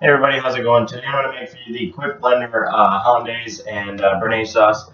Hey everybody, how's it going? Today I'm going to make for you the quick blender Hollandaise and Bearnaise sauce.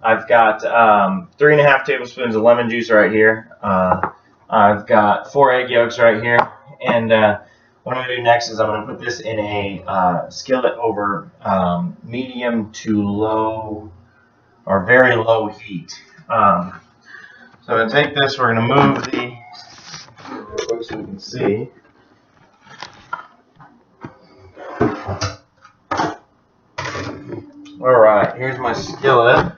I've got 3.5 tablespoons of lemon juice right here. I've got 4 egg yolks right here. And what I'm going to do next is I'm going to put this in a skillet over medium to low or very low heat. So I'm going to take this, we're going to move the, so you can see. Alright, here's my skillet,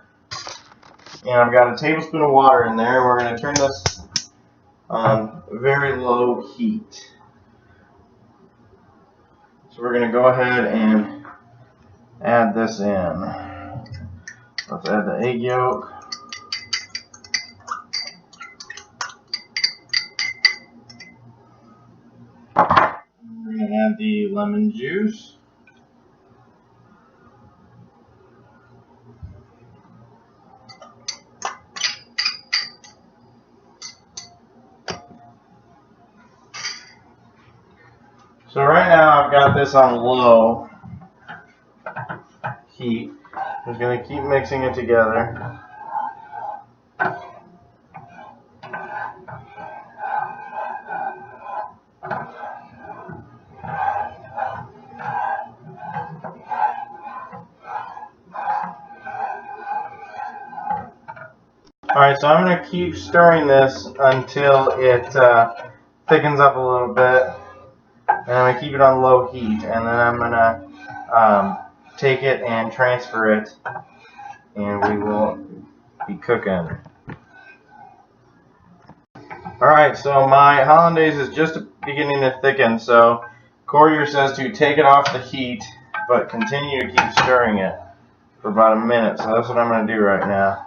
and I've got a tablespoon of water in there. We're going to turn this on very low heat. So we're going to go ahead and add this in. Let's add the egg yolk. We're going to add the lemon juice. So right now I've got this on low heat. I'm just going to keep mixing it together. Alright, so I'm going to keep stirring this until it thickens up a little bit. And I'm going to keep it on low heat, and then I'm going to take it and transfer it, and we will be cooking. Alright, so my Hollandaise is just beginning to thicken, so Courier says to take it off the heat, but continue to keep stirring it for about a minute, so that's what I'm going to do right now.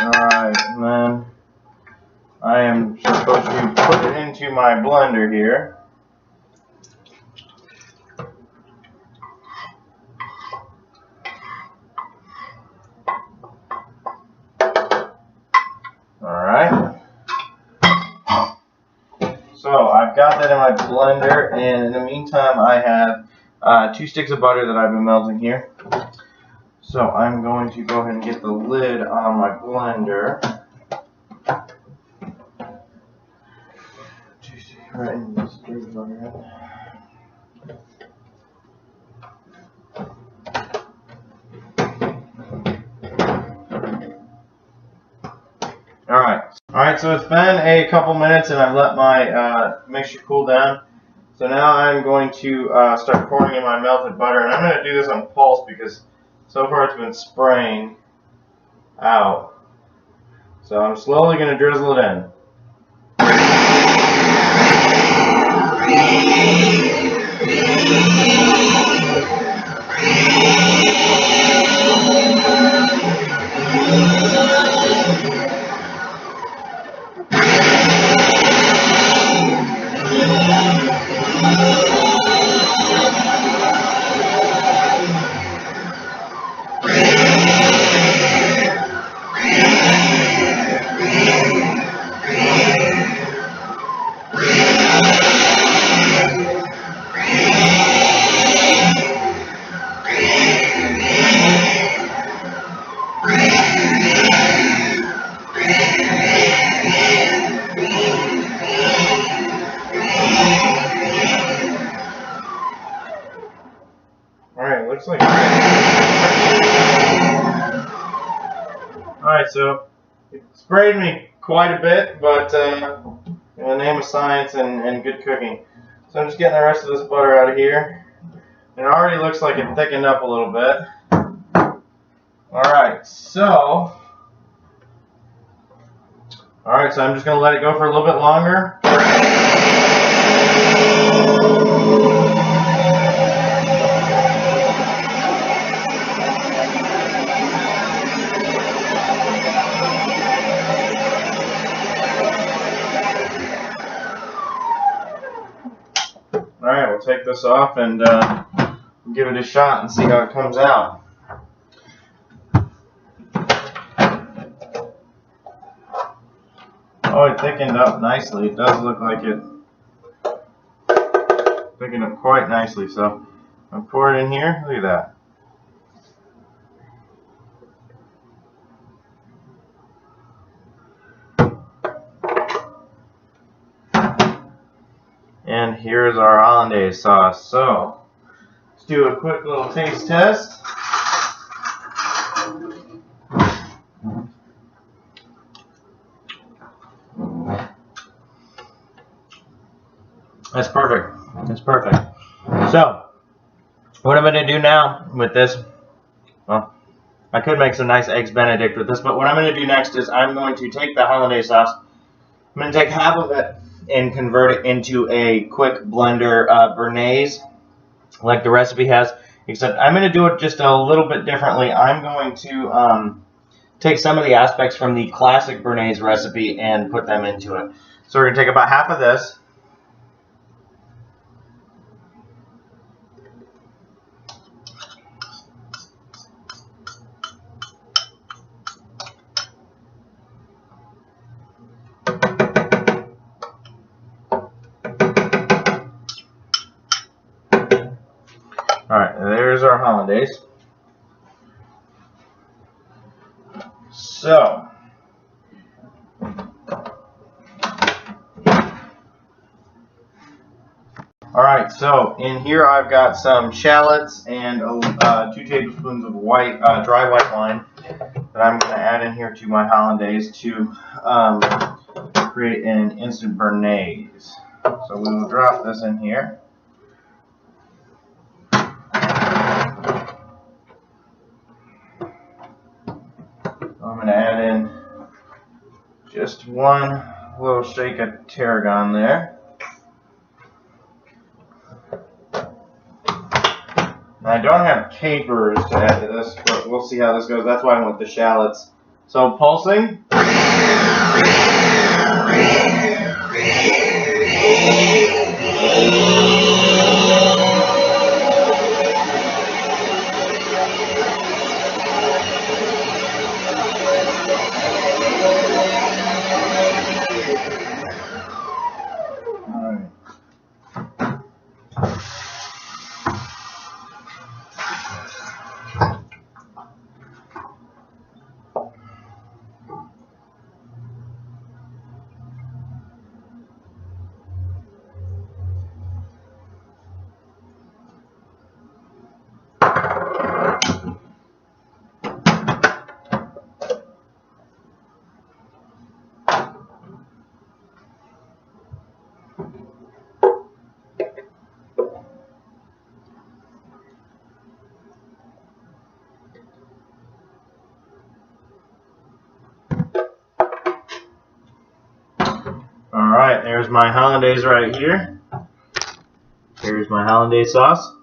Alright, and then I am supposed to put it into my blender here. Alright. So I've got that in my blender, and in the meantime I have 2 sticks of butter that I've been melting here. So I'm going to go ahead and get the lid on my blender. Right in this dirty butter. Alright, so it's been a couple minutes and I've let my mixture cool down. So now I'm going to start pouring in my melted butter, and I'm going to do this on pulse because so far it's been spraying out. So I'm slowly going to drizzle it in. Alright, looks like Alright, so it sprayed me quite a bit, but in the name of science and good cooking. So I'm just getting the rest of this butter out of here. It already looks like it thickened up a little bit. Alright, so I'm just going to let it go for a little bit longer. take this off and give it a shot and see how it comes out. Oh, it thickened up nicely. It does look like it thickened up quite nicely. So I'll pour it in here. Look at that. And here's our Hollandaise sauce. So let's do a quick little taste test. That's perfect. That's perfect. So, what I'm going to do now with this, well, I could make some nice eggs Benedict with this, but what I'm going to do next is I'm going to take the Hollandaise sauce, I'm going to take half of it and convert it into a quick blender Bearnaise, like the recipe has, except I'm going to do it just a little bit differently. I'm going to take some of the aspects from the classic Bearnaise recipe and put them into it. So we're going to take about half of this. Alright, there's our Hollandaise. So, alright, so in here I've got some shallots and 2 tablespoons of dry white wine that I'm going to add in here to my Hollandaise to create an instant Bearnaise. So we will drop this in here. I'm going to add in just one little shake of tarragon there. Now, I don't have capers to add to this, but we'll see how this goes. That's why I went with the shallots. So pulsing. Alright, there's my Hollandaise right here. Here's my Hollandaise sauce.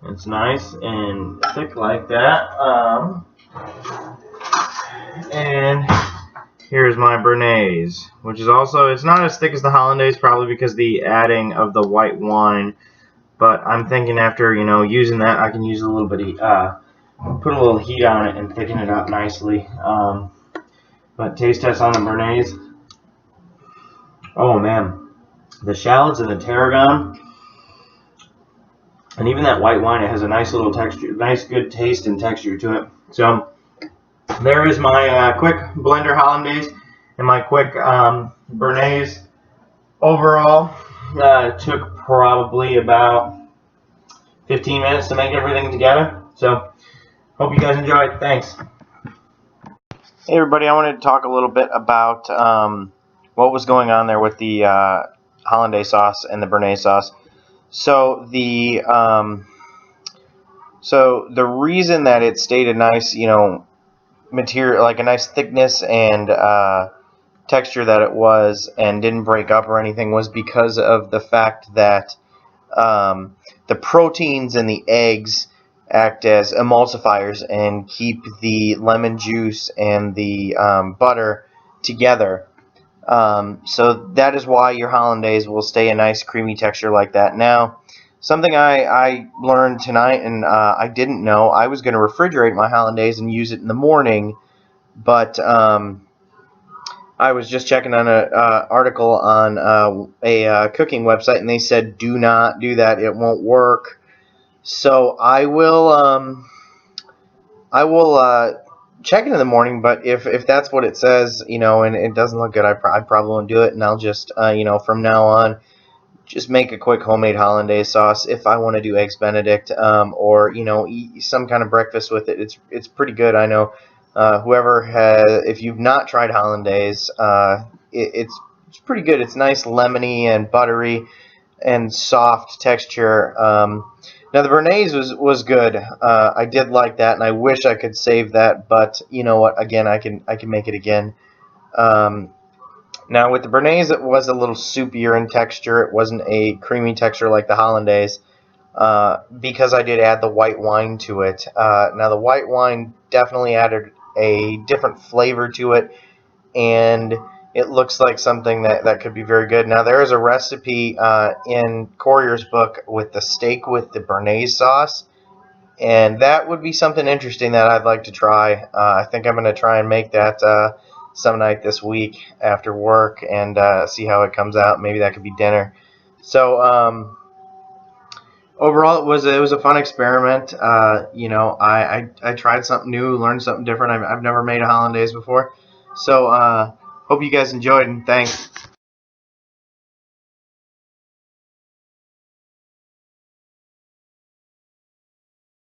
It's nice and thick like that. And here's my Bearnaise, which is also, it's not as thick as the Hollandaise, probably because the adding of the white wine. But I'm thinking after, using that, I can use a little bit, put a little heat on it and thicken it up nicely. But taste test on the Bearnaise. Oh man, the shallots and the tarragon, and even that white wine, it has a nice little texture, nice good taste and texture to it. So there is my quick blender Hollandaise and my quick Bearnaise. Overall, it took probably about 15 minutes to make everything together. So hope you guys enjoyed. Thanks. Hey everybody, I wanted to talk a little bit about what was going on there with the Hollandaise sauce and the Bearnaise sauce. So the reason that it stayed a nice, material, like a nice thickness and texture that it was, and didn't break up or anything, was because of the fact that the proteins in the eggs act as emulsifiers and keep the lemon juice and the butter together. So that is why your Hollandaise will stay a nice creamy texture like that. Now, something I learned tonight, and I didn't know, I was going to refrigerate my hollandaise and use it in the morning, but I was just checking on an article on a cooking website, and they said do not do that; it won't work. So I will check it in the morning. But if that's what it says, and it doesn't look good, I probably won't do it, and I'll just from now on just make a quick homemade hollandaise sauce if I want to do eggs Benedict, or eat some kind of breakfast with it. It's pretty good. I know whoever has, if you've not tried hollandaise, it's pretty good. It's nice, lemony and buttery and soft texture. Now the Bearnaise was good. I did like that, and I wish I could save that, but you know what? Again, I can make it again. Um, Now with the Bearnaise, it was a little soupier in texture. It wasn't a creamy texture like the Hollandaise, because I did add the white wine to it. Now the white wine definitely added a different flavor to it, and it looks like something that could be very good. Now there is a recipe in Corrier's book with the steak with the Bearnaise sauce, and that would be something interesting that I'd like to try. I think I'm going to try and make that some night this week after work, and see how it comes out. Maybe that could be dinner. So overall, it was a fun experiment. I tried something new, learned something different. I've never made a hollandaise before, so hope you guys enjoyed, and thanks.